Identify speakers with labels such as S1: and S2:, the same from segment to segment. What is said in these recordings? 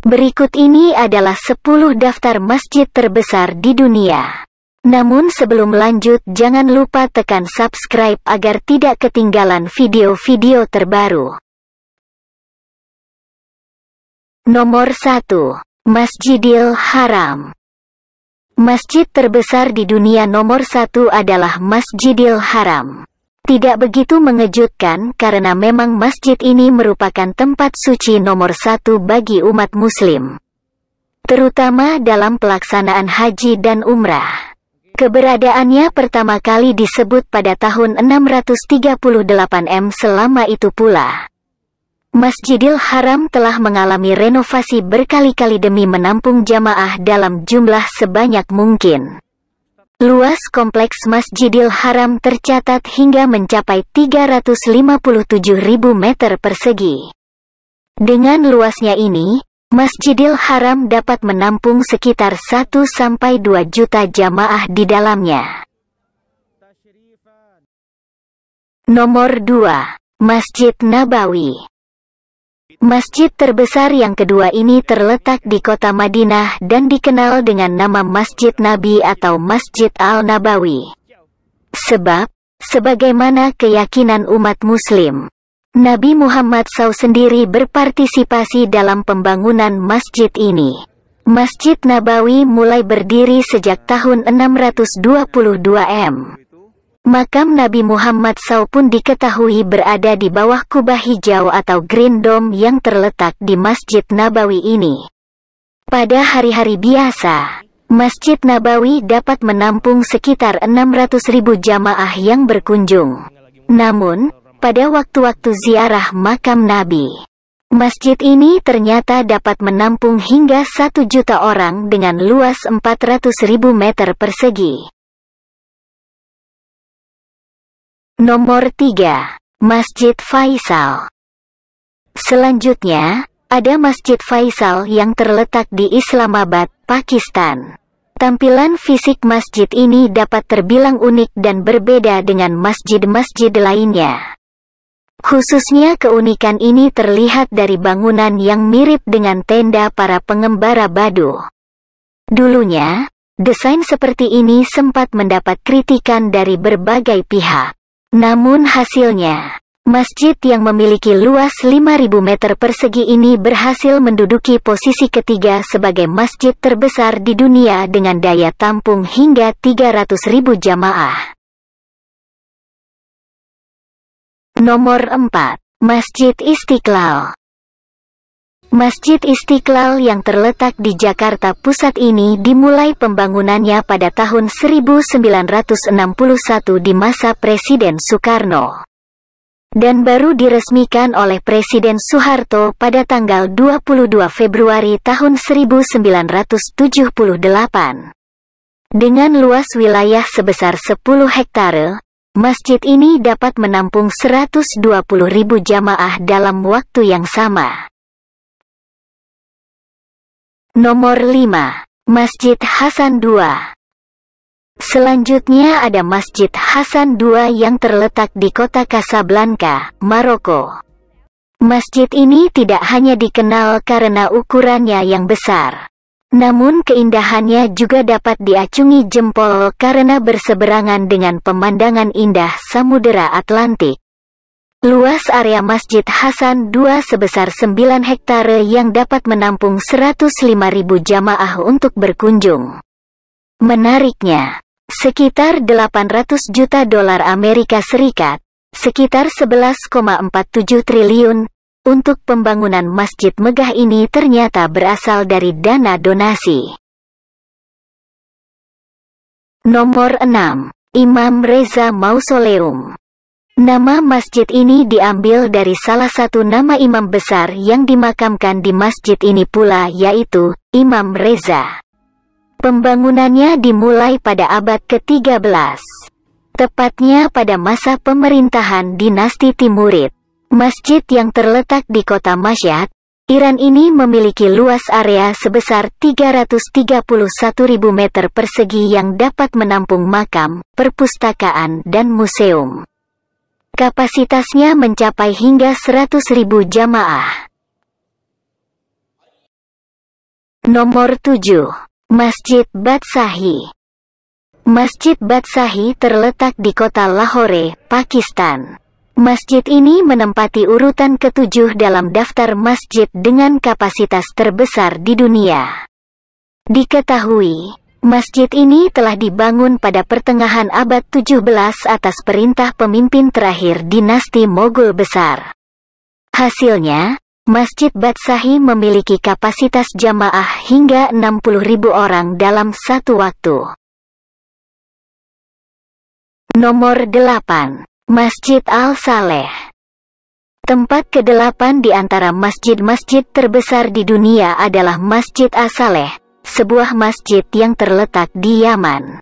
S1: Berikut ini adalah 10 daftar masjid terbesar di dunia. Namun sebelum lanjut, jangan lupa tekan subscribe agar tidak ketinggalan video-video terbaru. Nomor 1. Masjidil Haram. Masjid terbesar di dunia nomor 1 adalah Masjidil Haram. Tidak begitu mengejutkan karena memang masjid ini merupakan tempat suci nomor 1 bagi umat muslim, terutama dalam pelaksanaan haji dan umrah. Keberadaannya pertama kali disebut pada tahun 638 selama itu pula, Masjidil Haram telah mengalami renovasi berkali-kali demi menampung jamaah dalam jumlah sebanyak mungkin. Luas kompleks Masjidil Haram tercatat hingga mencapai 357.000 meter persegi. Dengan luasnya ini, Masjidil Haram dapat menampung sekitar 1-2 juta jamaah di dalamnya. Nomor 2. Masjid Nabawi. Masjid terbesar yang kedua ini terletak di kota Madinah dan dikenal dengan nama Masjid Nabi atau Masjid Al-Nabawi. Sebab, sebagaimana keyakinan umat muslim, Nabi Muhammad SAW sendiri berpartisipasi dalam pembangunan masjid ini. Masjid Nabawi mulai berdiri sejak tahun 622 M. Makam Nabi Muhammad SAW pun diketahui berada di bawah kubah hijau atau Green Dome yang terletak di Masjid Nabawi ini. Pada hari-hari biasa, Masjid Nabawi dapat menampung sekitar 600.000 jamaah yang berkunjung. Namun, pada waktu-waktu ziarah makam Nabi, masjid ini ternyata dapat menampung hingga 1 juta orang dengan luas 400.000 meter persegi. Nomor 3. Masjid Faisal. Selanjutnya, ada Masjid Faisal yang terletak di Islamabad, Pakistan. Tampilan fisik masjid ini dapat terbilang unik dan berbeda dengan masjid-masjid lainnya. Khususnya keunikan ini terlihat dari bangunan yang mirip dengan tenda para pengembara Badu. Dulunya, desain seperti ini sempat mendapat kritikan dari berbagai pihak. Namun hasilnya, masjid yang memiliki luas 5.000 meter persegi ini berhasil menduduki posisi ketiga sebagai masjid terbesar di dunia dengan daya tampung hingga 300.000 jamaah. Nomor 4. Masjid Istiqlal. Masjid Istiqlal yang terletak di Jakarta Pusat ini dimulai pembangunannya pada tahun 1961 di masa Presiden Soekarno, dan baru diresmikan oleh Presiden Soeharto pada tanggal 22 Februari tahun 1978. Dengan luas wilayah sebesar 10 hektare, masjid ini dapat menampung 120.000 jamaah dalam waktu yang sama. Nomor 5. Masjid Hasan II. Selanjutnya ada Masjid Hasan II yang terletak di kota Casablanca, Maroko. Masjid ini tidak hanya dikenal karena ukurannya yang besar, namun keindahannya juga dapat diacungi jempol karena berseberangan dengan pemandangan indah Samudera Atlantik. Luas area Masjid Hasan II sebesar 9 hektare yang dapat menampung 105.000 jamaah untuk berkunjung. Menariknya, sekitar 800 juta dolar Amerika Serikat, sekitar 11,47 triliun, untuk pembangunan masjid megah ini ternyata berasal dari dana donasi. Nomor 6. Imam Reza Mausoleum. Nama masjid ini diambil dari salah satu nama imam besar yang dimakamkan di masjid ini pula, yaitu Imam Reza. Pembangunannya dimulai pada abad ke-13, tepatnya pada masa pemerintahan dinasti Timurid. Masjid yang terletak di kota Mashhad, Iran ini memiliki luas area sebesar 331.000 meter persegi yang dapat menampung makam, perpustakaan dan museum. Kapasitasnya mencapai hingga 100.000 jamaah. Nomor 7. Masjid Badsahi. Masjid Badsahi terletak di kota Lahore, Pakistan. Masjid ini menempati urutan ke-7 dalam daftar masjid dengan kapasitas terbesar di dunia. Diketahui, masjid ini telah dibangun pada pertengahan abad 17 atas perintah pemimpin terakhir dinasti Mogul besar. Hasilnya, Masjid Badsahi memiliki kapasitas jamaah hingga 60.000 orang dalam satu waktu. Nomor 8. Masjid Al-Saleh. Tempat ke-8 di antara masjid-masjid terbesar di dunia adalah Masjid Al-Saleh, sebuah masjid yang terletak di Yaman.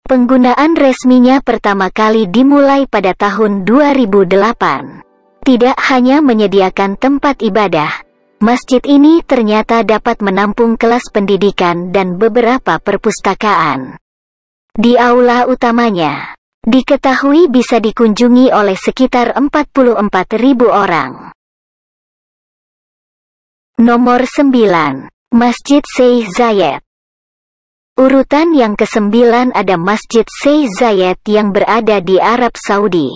S1: Penggunaan resminya pertama kali dimulai pada tahun 2008. Tidak hanya menyediakan tempat ibadah, masjid ini ternyata dapat menampung kelas pendidikan dan beberapa perpustakaan. Di aula utamanya, diketahui bisa dikunjungi oleh sekitar 44.000 orang. Nomor 9. Masjid Sheikh Zayed. Urutan yang ke-9 ada Masjid Sheikh Zayed yang berada di Arab Saudi.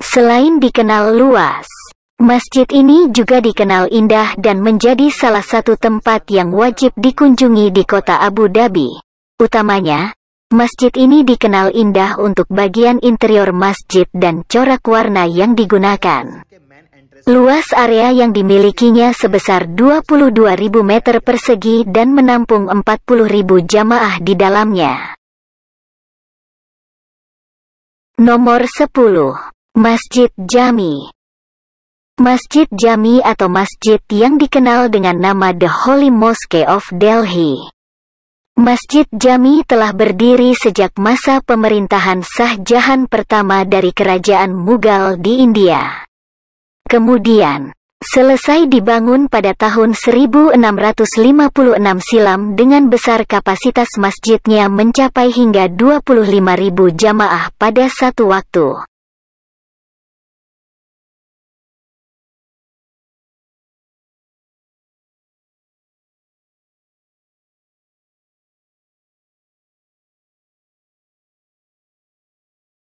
S1: Selain dikenal luas, masjid ini juga dikenal indah dan menjadi salah satu tempat yang wajib dikunjungi di kota Abu Dhabi. Utamanya, masjid ini dikenal indah untuk bagian interior masjid dan corak warna yang digunakan. Luas area yang dimilikinya sebesar 22.000 meter persegi dan menampung 40.000 jamaah di dalamnya. Nomor 10. Masjid Jami. Masjid Jami atau masjid yang dikenal dengan nama The Holy Mosque of Delhi. Masjid Jami telah berdiri sejak masa pemerintahan Shah Jahan pertama dari Kerajaan Mughal di India. Kemudian, selesai dibangun pada tahun 1656 silam dengan besar kapasitas masjidnya mencapai hingga 25.000 jamaah pada satu waktu.